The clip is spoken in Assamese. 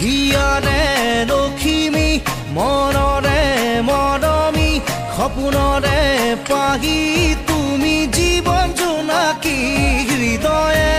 হিয়াৰে লখিমী মনৰে মৰমী সপোনৰে পাহি তুমি জীৱন জোনাকী হৃদয়ে